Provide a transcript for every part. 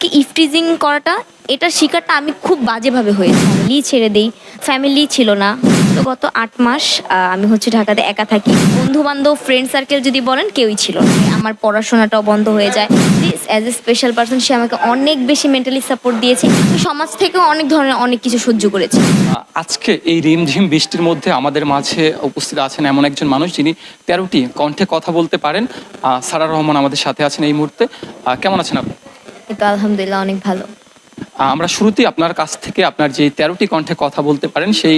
মানুষকে ইফটিজিং করাটা, এটার শিকারটা আমি খুব বাজেভাবে হয়েছি। ফ্যামিলি ছেড়ে দেই, ফ্যামিলি ছিল না। তো গত ৮ মাস আমি হচ্ছে ঢাকাতে একা থাকি। বন্ধু বান্ধব, ফ্রেন্ড সার্কেল যদি বলেন, কেউই ছিল না। আমার পড়াশোনাটাও বন্ধ হয়ে যায়। অ্যাজ এ স্পেশাল পার্সন সে আমাকে অনেক বেশি মেন্টালি সাপোর্ট দিয়েছে। আমি সমাজ থেকেও অনেক ধরনের অনেক কিছু সহ্য করেছি। আজকে এই রিমঝিম বৃষ্টির মধ্যে আমাদের মাঝে উপস্থিত আছেন এমন একজন মানুষ যিনি 13টি কণ্ঠে কথা বলতে পারেন। সারা রহমান আমাদের সাথে আছেন এই মুহূর্তে। কেমন আছেন আপনি? কিন্তু আলহামদুলিল্লাহ অনেক ভালো। আমরা শুরুতেই আপনার কাছ থেকে আপনার যে 13টি কণ্ঠে কথা বলতে পারেন সেই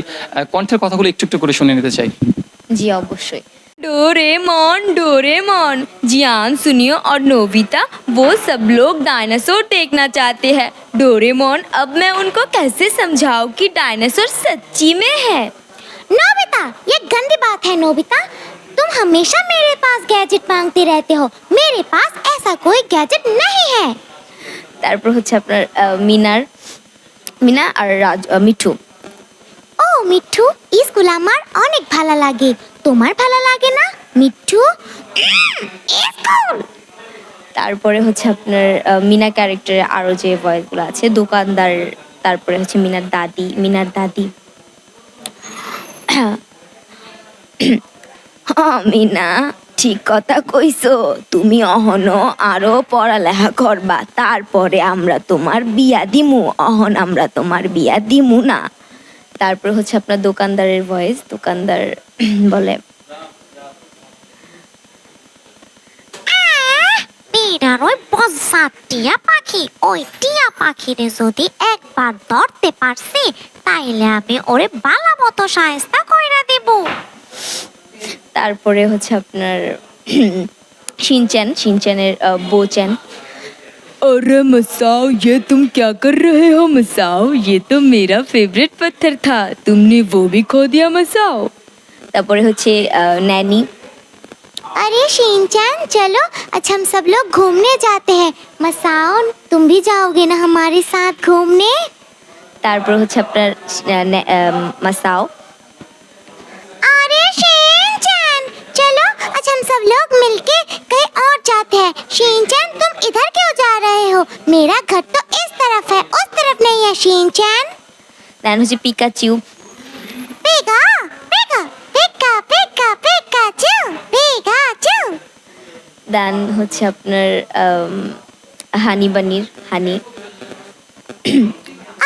কণ্ঠের কথাগুলো একটু একটু করে শুনে নিতে চাই। জি অবশ্যই। डोरेमोन जियान सुनियो और नोबिता वो सब लोग डायनासोर देखना चाहते हैं। डोरेमोन अब मैं उनको कैसे समझाऊं कि डायनासोर सच्ची में है। नोबिता, ये गंदी बात है नोबिता। तुम हमेशा मेरे पास गैजेट मांगते रहते हो। मेरे पास ऐसा कोई गैजेट नहीं है। তারপর হচ্ছে আপনার মিনা আর মিঠু। ও মিঠু, স্কুল আমার অনেক ভালো লাগে। তোমার ভালো লাগে না মিঠু? স্কুল। তারপরে হচ্ছে আপনার মিনা ক্যারেক্টারে আরও যে ভয়েসগুলো আছে, দোকানদার, তারপরে হচ্ছে মিনার দাদি। মিনা, ঠিক কথা কইছো। তুমি অহনো আরো পড়ালেখা করবা, তারপরে আমরা তোমার বিয়া দিমু। অহন আমরা তোমার বিয়া দিমু না। তারপর হচ্ছে আপনার দোকানদারের ভয়েস। দোকানদার বলে, বিড়ার ওই বজ্জা টিয়া পাখি, ওই টিয়া পাখিরে যদি একবার ধরতে পারছি তাইলে আমি ওরে বালা মতো শায়েস্তা কইরা দেব। তারপরে হচ্ছে আপনার শিনচ্যানের বোচ্যান। अरे मसाओ, ये तुम क्या कर रहे हो मसाओ? ये तो मेरा फेवरेट पत्थर था, तुमने वो भी खो दिया मसाओ। তারপরে হচ্ছে नैनी। अरे शिनचैन चलो, आज हम सब लोग घूमने जाते हैं। मसाओ, तुम भी जाओगे ना हमारे साथ घूमने? তারপর হচ্ছে আপনার মাসাও। अरे शिनचैन चलो, आज हम सब लोग मिलके कहीं और जाते हैं। शिनचैन तुम इधर क्यों जा रहे हो? मेरा घर तो इस तरफ है, उस तरफ नहीं है शिनचैन। দেন হচ্ছে পিকাচু। पिका पिका पिका पिका पिकाचू पिकाचू। দেন হচ্ছে আপনার হানি বানির হানি।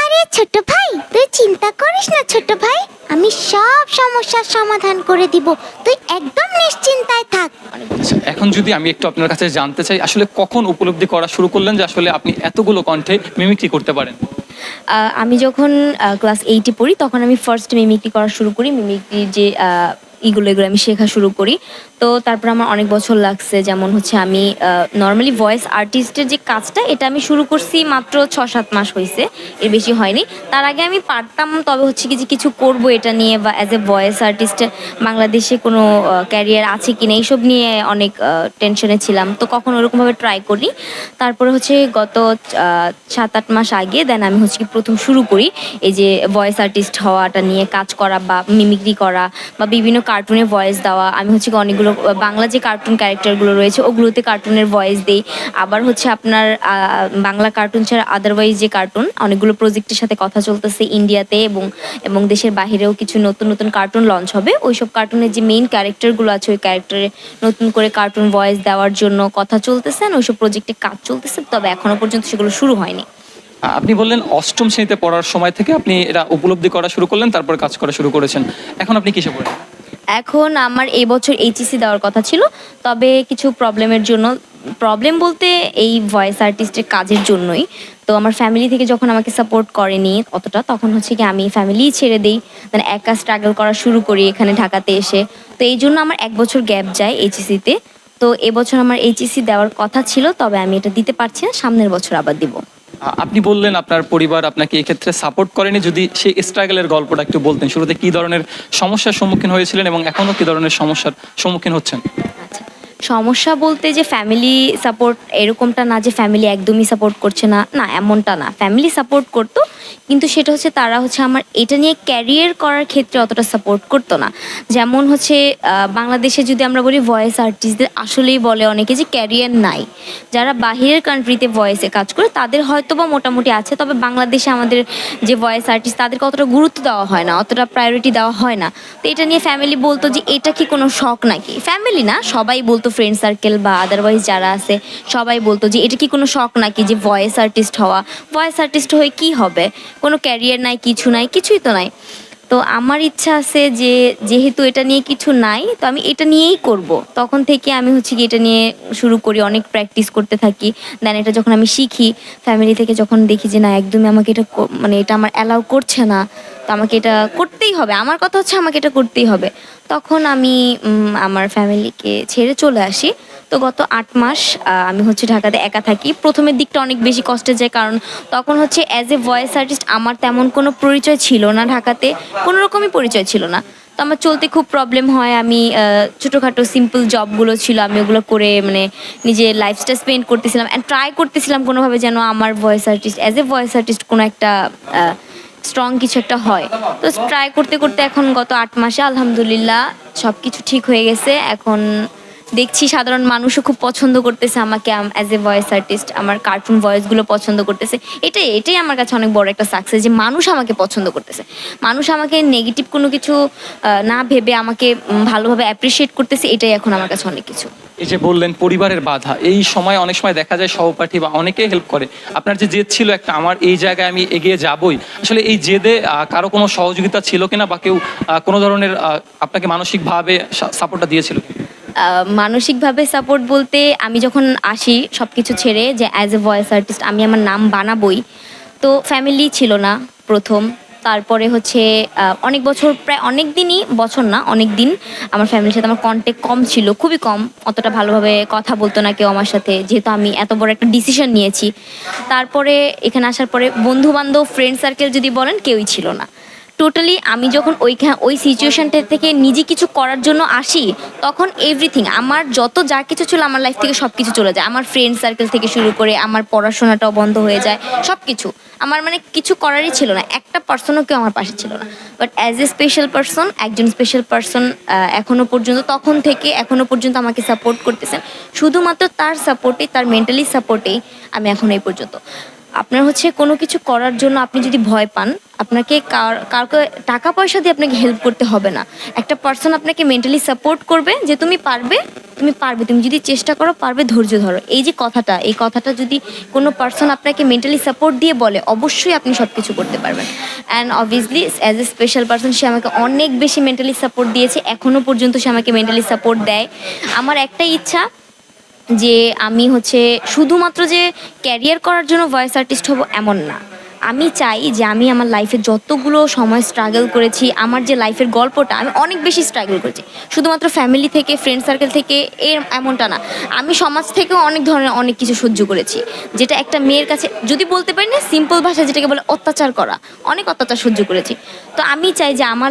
আরে ছোট ভাই, তুই চিন্তা করিস না ছোট ভাই, আমি সব সমস্যার সমাধান করে দিব। তুই একদম নিশ্চিন্তায় থাক। আচ্ছা, এখন যদি আমি একটু আপনার কাছে জানতে চাই, আসলে কখন উপলব্ধি করা শুরু করলেন যে আসলে আপনি এতগুলো কণ্ঠে মিমিক্রি করতে পারেন? আমি যখন ক্লাস 8-এ পড়ি তখন আমি ফার্স্ট মিমিক্রি করা শুরু করি। মিমিক্রির যে এগুলো আমি শেখা শুরু করি। তো তারপর আমার অনেক বছর লাগছে। যেমন হচ্ছে আমি নর্মালি ভয়েস আর্টিস্টের যে কাজটা, এটা আমি শুরু করছি মাত্র 6-7 মাস হয়েছে, এর বেশি হয়নি। তার আগে আমি পারতাম, তবে হচ্ছে কি যে কিছু করবো এটা নিয়ে, বা অ্যাজ এ ভয়েস আর্টিস্টের বাংলাদেশে কোনো ক্যারিয়ার আছে কিনা এইসব নিয়ে অনেক টেনশনে ছিলাম। তো কখন ওরকমভাবে ট্রাই করি। তারপরে হচ্ছে গত 7-8 মাস আগে দেন আমি হচ্ছে কি প্রথম শুরু করি এই যে ভয়েস আর্টিস্ট হওয়াটা নিয়ে কাজ করা, বা মিমিক্রি করা, বা বিভিন্ন কার্টুনে ভয়েস দেওয়া। আমি হচ্ছে অনেকগুলো বাংলা যে কার্টুন ক্যারেক্টারগুলো রয়েছে ওগুলোতে কার্টুনের ভয়েস দিই। আবার হচ্ছে আপনার বাংলা কার্টুন ছাড়া আদারওয়াইজ যে কার্টুন, অনেকগুলো প্রজেক্টের সাথে কথা চলতেছে ইন্ডিয়াতে এবং দেশের বাহিরেও কিছু নতুন নতুন কার্টুন লঞ্চ হবে। ওইসব কার্টুনের যে মেইন ক্যারেক্টারগুলো আছে ওই ক্যারেক্টারে নতুন করে কার্টুন ভয়েস দেওয়ার জন্য কথা চলতেছে, ওইসব প্রজেক্টে কাজ চলতেছে, তবে এখনো পর্যন্ত সেগুলো শুরু হয়নি। আপনি বললেন অষ্টম শ্রেণীতে পড়ার সময় থেকে আপনি এটা উপলব্ধি করা শুরু করলেন, তারপর কাজ করা শুরু করেছেন। এখন আপনি কিসে পড়েন? এখন আমার এই বছর এইচএসসি দেওয়ার কথা ছিল, তবে কিছু প্রবলেমের জন্য, প্রবলেম বলতে এই ভয়েস আর্টিস্টের কাজের জন্যই। তো আমার ফ্যামিলি থেকে যখন আমাকে সাপোর্ট করেনি অতটা, তখন হচ্ছে কি আমি ফ্যামিলি ছেড়ে দিই, মানে একা স্ট্রাগল করা শুরু করি এখানে ঢাকাতে এসে। তো এই জন্য আমার 1 বছর গ্যাপ যায় এইচএসসিতে। তো এবছর আমার এইচএসসি দেওয়ার কথা ছিল, তবে আমি এটা দিতে পারছি না, সামনের বছর আবার দিব। আপনি বললেন আপনার পরিবার আপনাকে এই ক্ষেত্রে সাপোর্ট করেনি, যদি সেই স্ট্রাগলের গল্পটা একটু বলতেন। শুরুতে কি ধরনের সমস্যার সম্মুখীন হয়েছিলেন এবং এখনো কি ধরনের সমস্যার সম্মুখীন হচ্ছেন? আচ্ছা, সমস্যা বলতে যে ফ্যামিলি সাপোর্ট এরকমটা না যে ফ্যামিলি একদমই সাপোর্ট করছে না, না এমনটা না, ফ্যামিলি সাপোর্ট করতো, কিন্তু সেটা হচ্ছে তারা হচ্ছে আমার এটা নিয়ে ক্যারিয়ার করার ক্ষেত্রে অতটা সাপোর্ট করতো না। যেমন হচ্ছে বাংলাদেশে যদি আমরা বলি ভয়েস আর্টিস্টদের আসলেই বলে অনেকে যে ক্যারিয়ার নাই, যারা বাহিরের কান্ট্রিতে ভয়েসে কাজ করে তাদের হয়তো বা মোটামুটি আছে, তবে বাংলাদেশে আমাদের যে ভয়েস আর্টিস্ট তাদেরকে অতটা গুরুত্ব দেওয়া হয় না, অতটা প্রায়োরিটি দেওয়া হয় না। তো এটা নিয়ে ফ্যামিলি বলতো যে এটা কি কোনো শখ নাকি, ফ্যামিলি না সবাই বলতো, ফ্রেন্ড সার্কেল বা আদারওয়াইজ যারা আছে সবাই বলতো যে এটা কি কোনো শখ নাকি যে ভয়েস আর্টিস্ট হওয়া, ভয়েস আর্টিস্ট হয়ে কি হবে, কোনো ক্যারিয়ার নাই, কিছু নাই, কিছুই তো নাই। তো আমার ইচ্ছা আছে যে যেহেতু এটা নিয়ে কিছু নাই তো আমি এটা নিয়েই করব, তখন থেকে আমি হচ্ছে কি এটা নিয়ে শুরু করি, অনেক প্র্যাকটিস করতে থাকি। দেন এটা যখন আমি শিখি, ফ্যামিলি থেকে যখন দেখি যে না একদমই আমাকে এটা মানে এটা আমার অ্যালাউ করছে না, তো আমাকে এটা করতেই হবে, আমার কথা হচ্ছে আমাকে এটা করতেই হবে, তখন আমি আমার ফ্যামিলিকে ছেড়ে চলে আসি। তো গত 8 মাস আমি হচ্ছে ঢাকাতে একা থাকি। প্রথমের দিকটা অনেক বেশি কষ্টে যায়, কারণ তখন হচ্ছে অ্যাজ এ ভয়েস আর্টিস্ট আমার তেমন কোনো পরিচয় ছিল না, ঢাকাতে কোনো রকমই পরিচয় ছিল না। তো আমার চলতে খুব প্রবলেম হয়, আমি ছোটোখাটো সিম্পল জবগুলো ছিল আমি ওগুলো করে মানে নিজের লাইফস্টাইল স্পেন্ড করতেছিলাম অ্যান্ড ট্রাই করতেছিলাম কোনোভাবে যেন আমার voice artist as a voice artist কোনো একটা স্ট্রং কিছু একটা হয়। তো ট্রাই করতে করতে এখন গত 8 মাসে আলহামদুলিল্লাহ সব কিছু ঠিক হয়ে গেছে। এখন দেখছি সাধারণ মানুষও খুব পছন্দ করতেছে আমাকে অ্যাজ এ ভয়েস আর্টিস্ট, আমার কার্টুন ভয়েসগুলো পছন্দ করতেছে। এটাই আমার কাছে অনেক বড় একটা সাকসেস যে মানুষ আমাকে পছন্দ করতেছে, মানুষ আমাকে নেগেটিভ কোনো কিছু না ভেবে আমাকে ভালোভাবে অ্যাপ্রিসিয়েট করতেছে, এটাই এখন আমার কাছে অনেক কিছু। এই যে বললেন পরিবারের বাধা, এই সময় অনেক সময় দেখা যায় সহপাঠী বা অনেকেই হেল্প করে। আপনার যে জেদ ছিল একটা আমার এই জায়গায় আমি এগিয়ে যাবই, আসলে এই জেদে কারো কোনো সহযোগিতা ছিল কিনা বা কেউ কোনো ধরনের আপনাকে মানসিকভাবে সাপোর্টটা দিয়েছিল? মানসিকভাবে সাপোর্ট বলতে আমি যখন আসি সব কিছু ছেড়ে যে অ্যাজ এ ভয়েস আর্টিস্ট আমি আমার নাম বানাবই, তো ফ্যামিলি ছিল না প্রথম। তারপরে হচ্ছে অনেক বছর, প্রায় অনেক দিনই, বছর না অনেক দিন আমার ফ্যামিলির সাথে আমার কন্ট্যাক্ট কম ছিল, খুবই কম, অতটা ভালোভাবে কথা বলতো না কেউ আমার সাথে, যেহেতু আমি এত বড় একটা ডিসিশন নিয়েছি। তারপরে এখানে আসার পরে বন্ধু বান্ধব ফ্রেন্ড সার্কেল যদি বলেন কেউই ছিল না টোটালি। আমি যখন ওই সিচুয়েশনটা থেকে নিজে কিছু করার জন্য আসি তখন এভরিথিং আমার যত যা কিছু ছিল আমার লাইফ থেকে সব কিছু চলে যায়, আমার ফ্রেন্ড সার্কেল থেকে শুরু করে আমার পড়াশোনাটাও বন্ধ হয়ে যায়, সব কিছু আমার মানে কিছু করারই ছিল না, একটা পার্সনও কেউ আমার পাশে ছিল না। But as a special person, একজন স্পেশাল পার্সন এখনো পর্যন্ত, তখন থেকে এখনো পর্যন্ত আমাকে সাপোর্ট করতেছেন, শুধুমাত্র তার সাপোর্টে, তার মেন্টালি সাপোর্টেই আমি এখন এই পর্যন্ত। আপনার হচ্ছে কোনো কিছু করার জন্য আপনি যদি ভয় পান, আপনাকে কাউকে টাকা পয়সা দিয়ে আপনাকে হেল্প করতে হবে না, একটা পার্সন আপনাকে মেন্টালি সাপোর্ট করবে যে তুমি পারবে, তুমি পারবে, তুমি যদি চেষ্টা করো পারবে, ধৈর্য ধরো, এই যে কথাটা, এই কথাটা যদি কোনো পার্সন আপনাকে মেন্টালি সাপোর্ট দিয়ে বলে অবশ্যই আপনি সব কিছু করতে পারবেন। And obviously as a special person সে আমাকে অনেক বেশি মেন্টালি সাপোর্ট দিয়েছে, এখনও পর্যন্ত সে আমাকে মেন্টালি সাপোর্ট দেয়। আমার একটাই ইচ্ছা যে আমি হচ্ছে শুধুমাত্র যে ক্যারিয়ার করার জন্য ভয়েস আর্টিস্ট হব এমন না, আমি চাই যে আমি আমার লাইফে যতগুলো সময় স্ট্রাগল করেছি, আমার যে লাইফের গল্পটা, আমি অনেক বেশি স্ট্রাগল করেছি, শুধুমাত্র ফ্যামিলি থেকে, ফ্রেন্ড সার্কেল থেকে এমনটা না, আমি সমাজ থেকেও অনেক ধরনের অনেক কিছু সহ্য করেছি, যেটা একটা মেয়ের কাছে যদি বলতে পারি না, সিম্পল ভাষায় যেটাকে বলে অত্যাচার করা, অনেক অত্যাচার সহ্য করেছি। তো আমি চাই যে আমার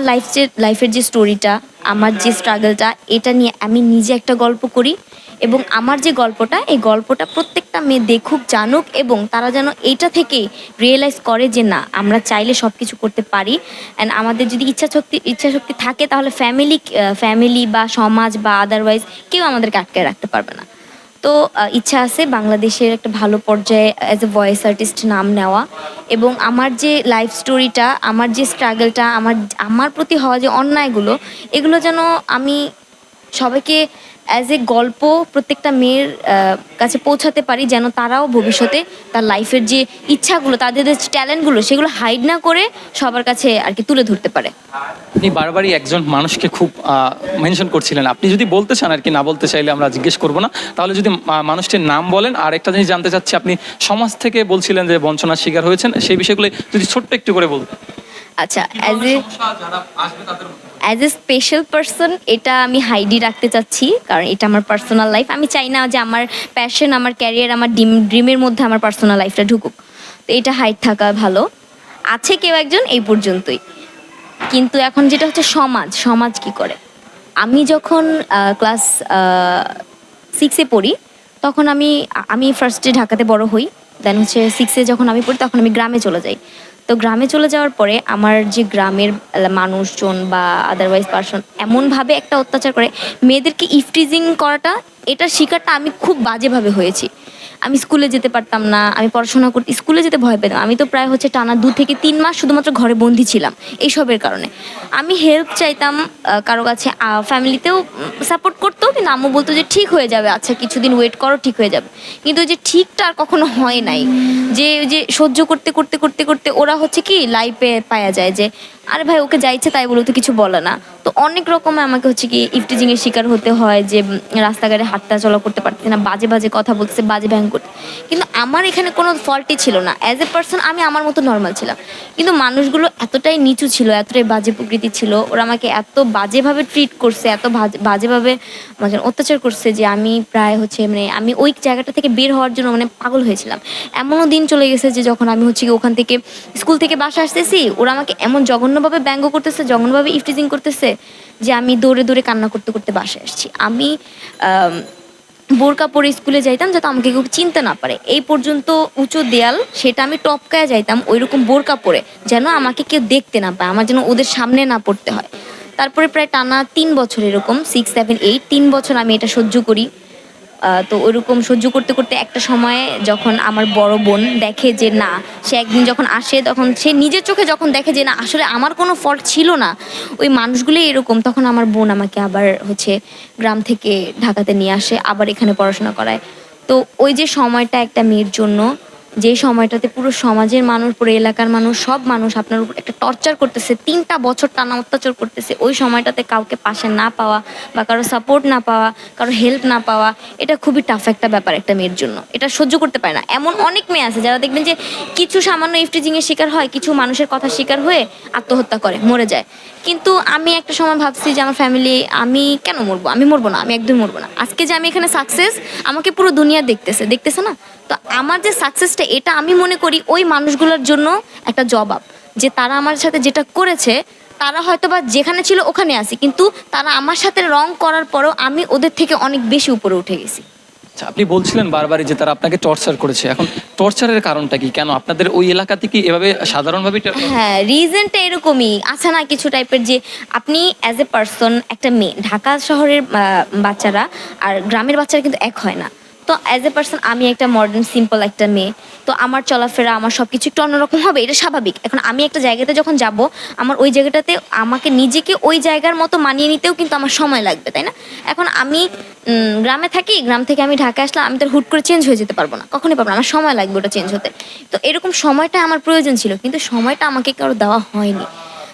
লাইফের যে স্টোরিটা, আমার যে স্ট্রাগলটা, এটা নিয়ে আমি নিজে একটা গল্প করি, এবং আমার যে গল্পটা, এই গল্পটা প্রত্যেকটা মেয়ে দেখুক, জানুক, এবং তারা যেন এইটা থেকেই রিয়েলাইজ করে যে না, আমরা চাইলে সব কিছু করতে পারি। অ্যান্ড আমাদের যদি ইচ্ছাশক্তি থাকে তাহলে ফ্যামিলি বা সমাজ বা আদারওয়াইজ কেউ আমাদেরকে আটকে রাখতে পারবে না। তো ইচ্ছা আছে বাংলাদেশের একটা ভালো পর্যায়ে অ্যাজ এ ভয়েস আর্টিস্ট নাম নেওয়া, এবং আমার যে লাইফ স্টোরিটা, আমার যে স্ট্রাগলটা, আমার প্রতি হওয়া যে অন্যায়গুলো, এগুলো যেন আমি সবাইকে অ্যাজ এ গল্প প্রত্যেকটা মেয়ের কাছে পৌঁছাতে পারি, যেন তারাও ভবিষ্যতে তার লাইফের যে ইচ্ছাগুলো, তাদের যে ট্যালেন্টগুলো, সেগুলো হাইড না করে সবার কাছে আর কি তুলে ধরতে পারে। আপনি বারবারই একজন মানুষকে খুব মেনশন করছিলেন, আপনি যদি বলতে চান আর কি, না বলতে চাইলে আমরা জিজ্ঞেস করবো না, তাহলে যদি মানুষটির নাম বলেন। আর একটা জিনিস জানতে চাচ্ছি, আপনি সমাজ থেকে বলছিলেন যে বঞ্চনার শিকার হয়েছেন, সেই বিষয়গুলো যদি ছোট্ট একটু করে বলতেন। আচ্ছা, অ্যাজ এ স্পেশাল পার্সন এটা আমি হাইডি রাখতে চাচ্ছি, কারণ এটা আমার পার্সোনাল লাইফ, আমি চাই না যে আমার প্যাশন, আমার ক্যারিয়ার, আমার ড্রিমের মধ্যে আমার পার্সোনাল লাইফটা ঢুকুক, তো এটা হাইড থাকা ভালো। আছে কেউ একজন, এই পর্যন্তই। কিন্তু এখন যেটা হচ্ছে সমাজ কি করে, আমি যখন ক্লাস 6-এ পড়ি, তখন আমি ফার্স্টে ঢাকাতে বড় হই। দেন হচ্ছে 6-এ যখন আমি পড়ি তখন আমি গ্রামে চলে যাই। তো গ্রামে চলে যাওয়ার পরে আমার যে গ্রামের মানুষজন বা আদারওয়াইজ পার্সন এমনভাবে একটা অত্যাচার করে, মেয়েদেরকে ইফটিজিং করাটা, এটার শিকারটা আমি খুব বাজেভাবে হয়েছি। আমি স্কুলে যেতে পারতাম না, আমি পড়াশোনা করতে স্কুলে যেতে ভয় পেতাম। আমি তো প্রায় হচ্ছে টানা 2 থেকে 3 মাস শুধুমাত্র ঘরে বন্দি ছিলাম এইসবের কারণে। আমি হেল্প চাইতাম কারো কাছে, ফ্যামিলিতেও সাপোর্ট করতো, কিন্তু আম্মু বলতো যে ঠিক হয়ে যাবে, আচ্ছা কিছুদিন ওয়েট করো, ঠিক হয়ে যাবে। কিন্তু ওই যে ঠিকটা আর কখনো হয় নাই। যে ওই যে সহ্য করতে করতে করতে করতে ওরা হচ্ছে কি লাইফে পাওয়া যায় যে আরে ভাই ওকে যাইছে তাই বলে তো কিছু বলে না। তো অনেক রকমের আমাকে হচ্ছে কি ইফটিজিংয়ের শিকার হতে হয়, যে রাস্তাঘাটে হাঁটা চলা করতে পারতেছি না, বাজে বাজে কথা বলতেছে, বাজে ভ্যাং করতে। কিন্তু আমার এখানে কোনো ফল্টই ছিল না। অ্যাজ এ পার্সন আমি আমার মতো নর্মাল ছিলাম, কিন্তু মানুষগুলো এতটাই নিচু ছিল, এতটাই বাজে প্রকৃতি ছিল, ওরা আমাকে এত বাজেভাবে ট্রিট করছে, এত বাজেভাবে মানে অত্যাচার করছে যে আমি প্রায় হচ্ছে মানে আমি ওই জায়গাটা থেকে বের হওয়ার জন্য মানে পাগল হয়েছিলাম। এমনও দিন চলে গেছে যে যখন আমি হচ্ছে কি ওখান থেকে স্কুল থেকে বাসা আসতেছি, ওরা আমাকে এমন জঘন্যভাবে ব্যঙ্গ করতেছে, জঘন্যভাবে ইফটিজিং করতেছে যে আমি দৌড়ে দৌড়ে কান্না করতে করতে বাসায় আসছি। আমি বোরকা পরে স্কুলে যাইতাম যাতে আমাকে কেউ চিনতে না পারে, এই পর্যন্ত উঁচু দেয়াল সেটা আমি টপকায় যাইতাম ওইরকম বোরকা পরে, যেন আমাকে কেউ দেখতে না পায়, আমার যেন ওদের সামনে না পড়তে হয়। তারপরে প্রায় টানা 3 বছর, এরকম 6, 7, 8 3 বছর আমি এটা সহ্য করি। তো ওইরকম সহ্য করতে করতে একটা সময়ে যখন আমার বড় বোন দেখে যে না, সে একদিন যখন আসে তখন সে নিজের চোখে যখন দেখে যে না আসলে আমার কোনো ফল্ট ছিল না, ওই মানুষগুলোই এরকম, তখন আমার বোন আমাকে আবার হচ্ছে গ্রাম থেকে ঢাকাতে নিয়ে আসে, আবার এখানে পড়াশোনা করায়। তো ওই যে সময়টা একটা মেয়ের জন্য, যে সময়টাতে পুরো সমাজের মানুষ, পুরো এলাকার মানুষ, সব মানুষ আপনার উপর একটা টর্চার করতেছে, 3টা বছর টানা অত্যাচার করতেছে, ওই সময়টাতে কাউকে পাশে না পাওয়া বা কারো সাপোর্ট না পাওয়া, কারো হেল্প না পাওয়া, এটা খুবই টাফ একটা ব্যাপার একটা মেয়ের জন্য। এটা সহ্য করতে পারে না। এমন অনেক মেয়ে আছে যারা দেখবেন যে কিছু সামান্য ইফটিজিংয়ের শিকার হয়, কিছু মানুষের কথা শিকার হয়ে আত্মহত্যা করে, মরে যায়। কিন্তু আমি একটা সময় ভাবছি যে আমার ফ্যামিলি, আমি কেন মরবো, আমি মরবো না, আমি একদম মরবো না। আজকে যে আমি এখানে সাকসেস, আমাকে পুরো দুনিয়া দেখতেছে না। তো আমার যে সাকসেসটা, এটা আমি মনে করি ওই মানুষগুলোর জন্য একটা জবাব, যে তারা আমার সাথে যেটা করেছে, তারা হয়তো বা যেখানে ছিল ওখানে আছি, কিন্তু তারা আমার সাথে রং করার পরও আমি ওদের থেকে অনেক বেশি উপরে উঠে গেছি। আচ্ছা, আপনি বলছিলেন বারবারই যে তারা আপনাকে টর্চার করেছে, এখন টর্চারের কারণটা কি? কেন আপনাদের ওই এলাকাতে কি এভাবে সাধারণভাবে হ্যাঁ, রিজনটা এরকমই আছে না কিছু টাইপের, যে আপনি অ্যাজ এ পার্সন একটা মেয়ে, ঢাকা শহরের বাচ্চারা আর গ্রামের বাচ্চারা কিন্তু এক হয় না। তো অ্যাজ এ পার্সন আমি একটা মডার্ন সিম্পল একটা মেয়ে, তো আমার চলাফেরা, আমার সব কিছু একটু অন্যরকম হবে, এটা স্বাভাবিক। এখন আমি একটা জায়গাতে যখন যাব, আমার ওই জায়গাটাতে আমাকে নিজেকে ওই জায়গার মতো মানিয়ে নিতেও কিন্তু আমার সময় লাগবে, তাই না? এখন আমি গ্রামে থাকি, গ্রাম থেকে আমি ঢাকা আসলাম, আমি তো হুট করে চেঞ্জ হয়ে যেতে পারবো না, কখনোই পারবো না, আমার সময় লাগবে ওটা চেঞ্জ হতে। তো এরকম সময়টা আমার প্রয়োজন ছিল, কিন্তু সময়টা আমাকে কারো দেওয়া হয়নি।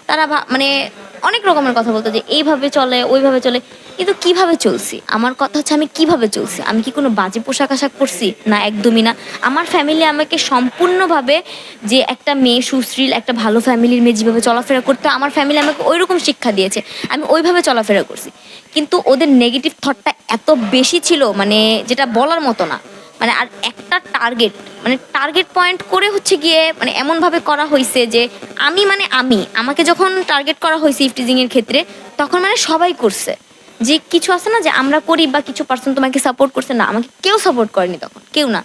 তারা মানে অনেক রকমের কথা বলতো যে এইভাবে চলে, ওইভাবে চলে, কিন্তু কিভাবে চলছি? আমার কথা হচ্ছে আমি কিভাবে চলছি? আমি কি কোনো বাজে পোশাক আশাক পরছি? না, একদমই না। আমার ফ্যামিলি আমাকে সম্পূর্ণভাবে, যে একটা মেয়ে সুশ্রীল একটা ভালো ফ্যামিলির মেয়ে যেভাবে চলাফেরা করতে, আমার ফ্যামিলি আমাকে ওই রকম শিক্ষা দিয়েছে, আমি ওইভাবে চলাফেরা করছি। কিন্তু ওদের নেগেটিভ থটটা এত বেশি ছিল, মানে যেটা বলার মতো না। মানে আর একটা টার্গেট পয়েন্ট করে হচ্ছে গিয়ে মানে এমনভাবে করা হয়েছে যে আমাকে যখন টার্গেট করা হয়েছে ইফটিজিংয়ের ক্ষেত্রে, তখন মানে সবাই করছে। যে কিছু আছে না যে আমরা করি বা কিছু পার্সন তোমাকে সাপোর্ট করছে, না, আমাকে কেউ সাপোর্ট করেনি তখন, কেউ না।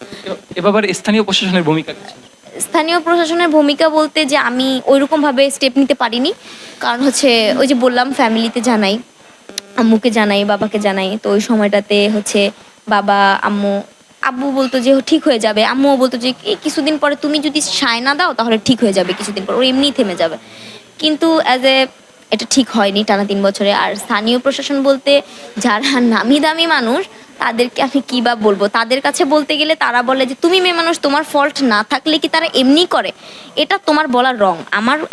এ ব্যাপারে স্থানীয় প্রশাসনের ভূমিকা কি ছিল? স্থানীয় প্রশাসনের ভূমিকা বলতে যে আমি ওইরকমভাবে স্টেপ নিতে পারিনি, কারণ হচ্ছে ওই যে বললাম ফ্যামিলিতে জানাই, আম্মুকে জানাই, বাবাকে জানাই। তো ওই সময়টাতে হচ্ছে বাবা আব্বু বলতো যে ঠিক হয়ে যাবে, আম্মুও বলতো যে কিছুদিন পরে তুমি যদি সায় না দাও তাহলে ঠিক হয়ে যাবে, কিছুদিন পর ওর এমনিই থেমে যাবে। কিন্তু এটা ঠিক হয়নি টানা 3 বছরে। আর স্থানীয় প্রশাসন বলতে যারা নামি দামি মানুষ, তাদেরকে আমি কি বা বলবো, তাদের কাছে বলতে গেলে তারা বলে যে তুমি মেয়ে মানুষ, তোমার ফল্ট না থাকলে কি তারা এমনি করে? এটা তোমার বলার রং।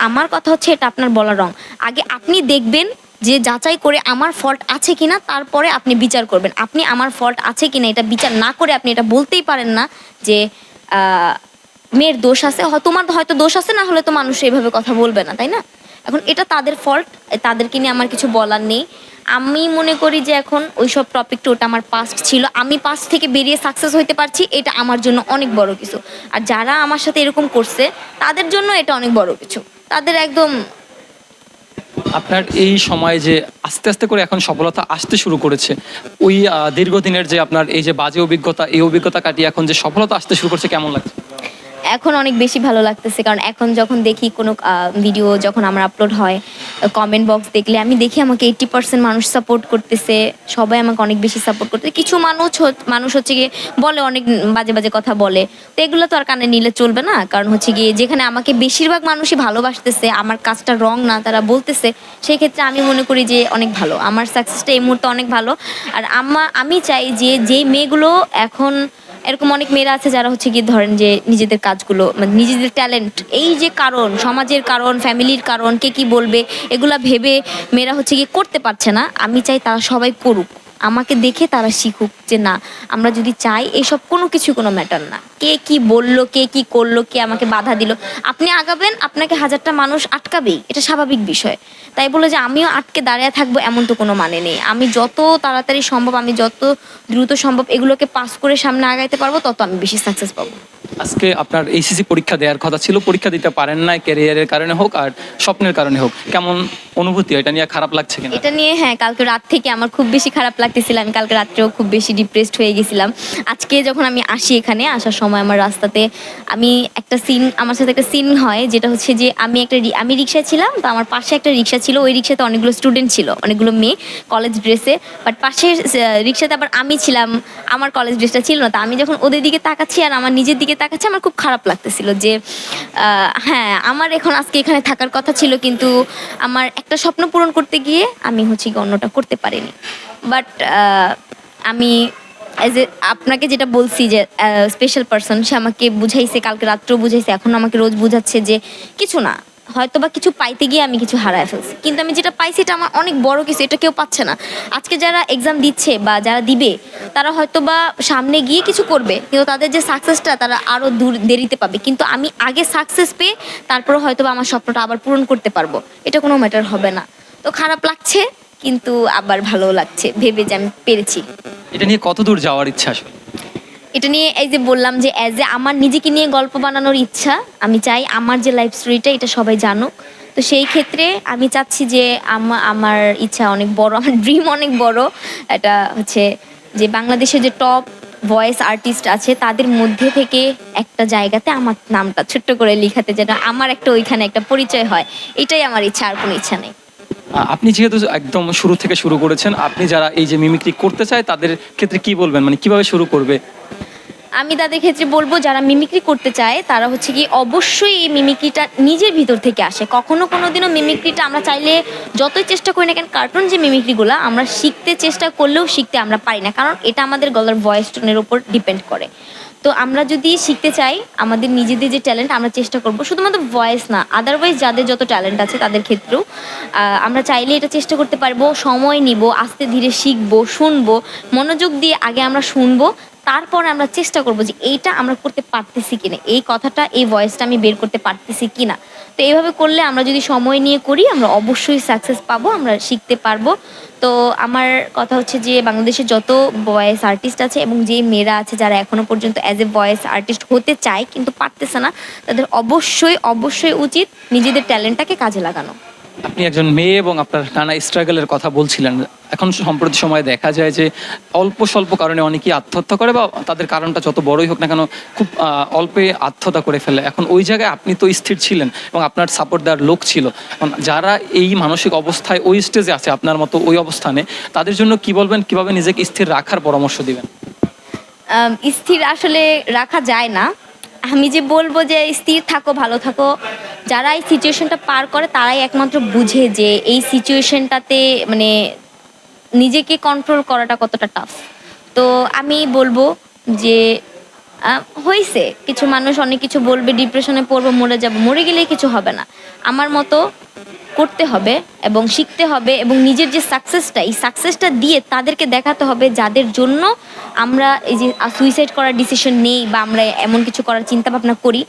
আমার কথা হচ্ছে এটা আপনার বলার রং। আগে আপনি দেখবেন যে যাচাই করে আমার ফল্ট আছে কিনা, তারপরে আপনি বিচার করবেন। আপনি আমার ফল্ট আছে কিনা এটা বিচার না করে আপনি এটা বলতেই পারেন না যে মেয়ের দোষ আছে, তোমার হয়তো দোষ আছে, না হলে তো মানুষ এইভাবে কথা বলবে না, তাই না? এখন এটা তাদের ফল্ট, তাদেরকে নিয়ে আমার কিছু বলার নেই। আমি মনে করি যে এখন ওইসব টপিকটা, ওটা আমার পাস্ট ছিল, আমি পাস্ট থেকে বেরিয়ে সাকসেস হইতে পারছি, এটা আমার জন্য অনেক বড় কিছু। আর যারা আমার সাথে এরকম করছে তাদের জন্য এটা অনেক বড় কিছু, তাদের একদম আপনার এই সময় যে আস্তে আস্তে করে এখন সফলতা আসতে শুরু করেছে, ওই দীর্ঘদিনের যে আপনার এই যে বাজে অভিজ্ঞতা, এই অভিজ্ঞতা কাটিয়ে এখন যে সফলতা আসতে শুরু করছে, কেমন লাগছে? এখন অনেক বেশি ভালো লাগতেছে, কারণ এখন যখন দেখি কোনো ভিডিও যখন আমার আপলোড হয়, কমেন্ট বক্স দেখলে আমি দেখি আমাকে 80% মানুষ সাপোর্ট করতেছে, সবাই আমাকে অনেক বেশি সাপোর্ট করতেছে। কিছু মানুষ হচ্ছে গিয়ে বলে অনেক বাজে বাজে কথা বলে, তো এগুলো তো আর কানে নিলে চলবে না। কারণ হচ্ছে গিয়ে যেখানে আমাকে বেশিরভাগ মানুষই ভালোবাসতেছে, আমার কাজটা রং না তারা বলতেছে, সেই ক্ষেত্রে আমি মনে করি যে অনেক ভালো, আমার সাকসেসটা এই মুহূর্তে অনেক ভালো। আর আমি চাই যে যেই মেয়েগুলো এখন, এরকম অনেক মেয়েরা আছে যারা হচ্ছে গিয়ে ধরেন যে নিজেদের কাজগুলো, মানে নিজেদের ট্যালেন্ট, এই যে কারণ সমাজের কারণ, ফ্যামিলির কারণ, কে কি বলবে, এগুলা ভেবে মেয়েরা হচ্ছে গিয়ে করতে পারছে না। আমি চাই তারা সবাই করুক, আমাকে দেখে তারা শিখুক যে না, আমরা যদি চাই এসব কোনো কিছু কোনো ম্যাটার না, কে কি বললো, কে কি করলো, কে আমাকে বাধা দিল, আপনি আগাবেন, আপনাকে হাজারটা মানুষ আটকাবেই, এটা স্বাভাবিক বিষয়। তাই বলে যে আমিও আটকে দাঁড়িয়ে থাকবো এমন তো কোনো মানে নেই। আমি যত তাড়াতাড়ি সম্ভব, আমি যত দ্রুত সম্ভব এগুলোকে পাস করে সামনে আগাইতে পারবো, তত আমি বেশি সাকসেস পাবো। আজকে আপনার এইচএসসি পরীক্ষা দেওয়ার কথা ছিল, পরীক্ষা দিতে পারেন না, ক্যারিয়ারের কারণে হোক আর স্বপ্নের কারণে হোক, কেমন অনুভূতি? এটা নিয়ে খারাপ লাগছে কিনা? এটা নিয়ে হ্যাঁ, কালকে রাত থেকে আমার খুব বেশি খারাপ লাগতেছিল। আমি কালকে রাত্রেও খুব বেশি ডিপ্রেসড হয়ে গেছিলাম। আজকে যখন আমি আসি, এখানে আসার সময় আমার রাস্তাতে আমার সাথে একটা সিন হয়, যেটা হচ্ছে যে আমি রিক্সায় ছিলাম, তো আমার পাশে একটা রিক্সা ছিল, ওই রিক্সাতে অনেকগুলো স্টুডেন্ট ছিল, অনেকগুলো মেয়ে কলেজ ড্রেসে, বাট পাশের রিক্সাতে আবার আমি ছিলাম, আমার কলেজ ড্রেসটা ছিল না। তো আমি যখন ওদের দিকে তাকাচ্ছি আর আমার নিজের দিকে তাকাচ্ছি, আমার খুব খারাপ লাগতেছিল যে হ্যাঁ, আমার এখন আজকে এখানে থাকার কথা ছিল, কিন্তু আমার একটা স্বপ্ন পূরণ করতে গিয়ে আমি হচ্ছে কি অন্যটা করতে পারিনি। বাট আমি আপনাকে যেটা বলছি যে স্পেশাল পার্সন, সে আমাকে বুঝাইছে, কালকে রাত্রেও বুঝাইছে, এখন আমাকে রোজ বুঝাচ্ছে যে কিছু না, হয়তো বা কিছু পাইতে গিয়ে আমি কিছু হারায় ফেলছি, কিন্তু আমি যেটা পাইছি এটা আমার অনেক বড় কিছু, এটা কেউ পাচ্ছে না। আজকে যারা এক্সাম দিচ্ছে বা যারা দিবে, তারা হয়তো বা সামনে গিয়ে কিছু করবে, কিন্তু তাদের যে সাকসেসটা তারা আরও দেরিতে পাবে। কিন্তু আমি আগে সাকসেস পেয়ে তারপরে হয়তো বা আমার স্বপ্নটা আবার পূরণ করতে পারবো, এটা কোনো ম্যাটার হবে না। তো খারাপ লাগছে, কিন্তু আবার ভালো লাগছে ভেবে যে আমি পেরেছি। এটা নিয়ে কত দূর যাওয়ার ইচ্ছা আসলে? এটা নিয়ে এই যে বললাম যে আমার নিজেকে নিয়ে গল্প বানানোর ইচ্ছা, আমি চাই আমার যে লাইফ স্টোরিটা এটা সবাই জানুক। তো সেই ক্ষেত্রে আমি চাচ্ছি যে আমার ইচ্ছা অনেক বড়, আমার ড্রিম অনেক বড়। এটা হচ্ছে যে বাংলাদেশের যে টপ ভয়েস আর্টিস্ট আছে তাদের মধ্যে থেকে একটা জায়গাতে আমার নামটা ছোট্ট করে লিখাতে, যেন আমার একটা ওইখানে একটা পরিচয় হয়, এটাই আমার ইচ্ছা, আর কোনো ইচ্ছা নেই। আপনি যেহেতু একদম শুরু থেকে শুরু করেছেন, আপনি যারা এই যে মিমিক্রি করতে চায় তাদের ক্ষেত্রে কি বলবেন, মানে কিভাবে শুরু করবে? আমি তাদের ক্ষেত্রে বলবো, যারা মিমিক্রি করতে চায় তারা হচ্ছে কি অবশ্যই এই মিমিক্রিটা নিজের ভিতর থেকে আসে। কখনো কোনোদিনও মিমিক্রিটা আমরা চাইলে যতই চেষ্টা করি না কেন, কার্টুন যে মিমিক্রিগুলো আমরা শিখতে চেষ্টা করলেও শিখতে আমরা পারি না, কারণ এটা আমাদের গলার ভয়েস টোনের উপর ডিপেন্ড করে। তো আমরা যদি শিখতে চাই আমাদের নিজেদের যে ট্যালেন্ট, আমরা চেষ্টা করব, শুধুমাত্র ভয়েস না, আদারওয়াইজ যাদের যত ট্যালেন্ট আছে তাদের ক্ষেত্রেও আমরা চাইলে এটা চেষ্টা করতে পারবো। সময় নিব, আস্তে ধীরে শিখবো, শুনবো, মনোযোগ দিয়ে আগে আমরা শুনবো, তারপর আমরা চেষ্টা করবো যে এইটা আমরা করতে পারতেছি কিনা, এই কথাটা, এই ভয়েসটা আমি বের করতে পারতেছি কিনা। তো এইভাবে করলে আমরা যদি সময় নিয়ে করি, আমরা অবশ্যই সাকসেস পাবো, আমরা শিখতে পারবো। তো আমার কথা হচ্ছে যে বাংলাদেশে যত ভয়েস আর্টিস্ট আছে এবং যে মেয়েরা আছে যারা এখনো পর্যন্ত অ্যাজ এ ভয়েস আর্টিস্ট হতে চায় কিন্তু পারতেছে না, তাদের অবশ্যই অবশ্যই উচিত নিজেদের ট্যালেন্টটাকে কাজে লাগানো। আপনি একজন মেয়ে এবং আপনার নানা স্ট্রাগলের কথা বলছিলেন। এখন সম্প্রতি সময়ে দেখা যায় যে অল্প স্বল্প কারণে অনেকেই আত্মহত্যা করে, বা তাদের কারণটা যত বড়ই হোক না কেন খুব অল্পে আত্মহত্যা করে ফেলে। এখন ওই জায়গায় আপনি তো স্থির ছিলেন এবং আপনার সাপোর্ট দেওয়ার লোক ছিল। এখন যারা এই মানসিক অবস্থায় ওই স্টেজে আছে আপনার মতো ওই অবস্থানে, তাদের জন্য কি বলবেন, কিভাবে নিজেকে স্থির রাখার পরামর্শ দিবেন? স্থির আসলে রাখা যায় না, আমি যে বলবো যে স্থির থাকো, ভালো থাকো। যারা এই সিচুয়েশনটা পার করে তারাই একমাত্র বুঝে যে এই সিচুয়েশনটাতে মানে নিজেকে কন্ট্রোল করাটা কতটা টাফ। তো আমি বলবো যে হয়েছে, কিছু মানুষ অনেক কিছু বলবে, ডিপ্রেশনে পড়বো, মরে যাবো, মরে গেলেই কিছু হবে না। আমার মতো করতে হবে এবং শিখতে হবে, এবং নিজের যে সাকসেসটা, এই সাকসেসটা দিয়ে তাদেরকে দেখাতে হবে যাদের জন্য আমরা এই যে সুইসাইড করার ডিসিশন নেই বা আমরা এমন কিছু করার চিন্তা ভাবনা করি,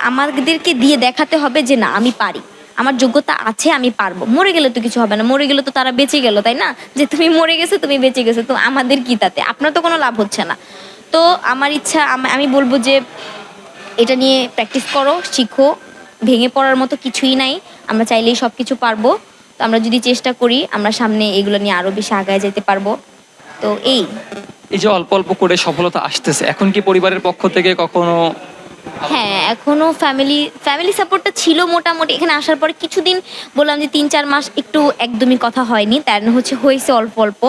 আমাদেরকে দিয়ে দেখাতে হবে যে না, আমি পারি, আমার যোগ্যতা আছে, আমি পারবো। মরে গেলে তো কিছু হবে না, মরে গেলে তো তারা বেঁচে গেল, তাই না? যে তুমি মরে গেছো, তুমি বেঁচে গেছো, তো আমাদের কি তাতে? আপনার তো কোনো লাভ হচ্ছে না। তো আমার ইচ্ছা, আমি বলবো যে এটা নিয়ে প্র্যাকটিস করো, শিখো, ভেঙে পড়ার মতো কিছুই নাই, আমরা চাইলেই সব কিছু পারবো। তো আমরা যদি চেষ্টা করি আমরা সামনে এগুলো নিয়ে আরো বেশি আগায় যেতে পারবো। তো এই এই যে অল্প অল্প করে সফলতা আসতেছে, এখন কি পরিবারের পক্ষ থেকে কখনো হ্যাঁ, এখনো ফ্যামিলি সাপোর্টটা ছিল মোটামুটি। এখানে আসার পরে কিছুদিন বললাম যে 3-4 মাস একটু একদমই কথা হয়নি, তার হয়েছে অল্প অল্প।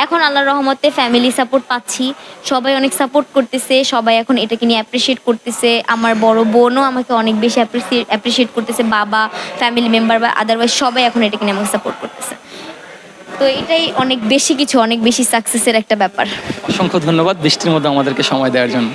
এখন আল্লাহর রহমতে ফ্যামিলি সাপোর্ট পাচ্ছি, সবাই অনেক সাপোর্ট করতেছে, সবাই এখন এটাকে নিয়ে অ্যাপ্রিসিয়েট করতেছে। আমার বড় বোনও আমাকে অনেক বেশি অ্যাপ্রিসিয়েট করতেছে, বাবা, ফ্যামিলি মেম্বার বা আদারওয়াইজ সবাই এখন এটাকে নিয়ে আমাকে সাপোর্ট করতেছে। তো এটাই অনেক বেশি সাকসেসের একটা ব্যাপার। অসংখ্য ধন্যবাদ বৃষ্টির মধ্যে আমাদেরকে সময় দেওয়ার জন্য।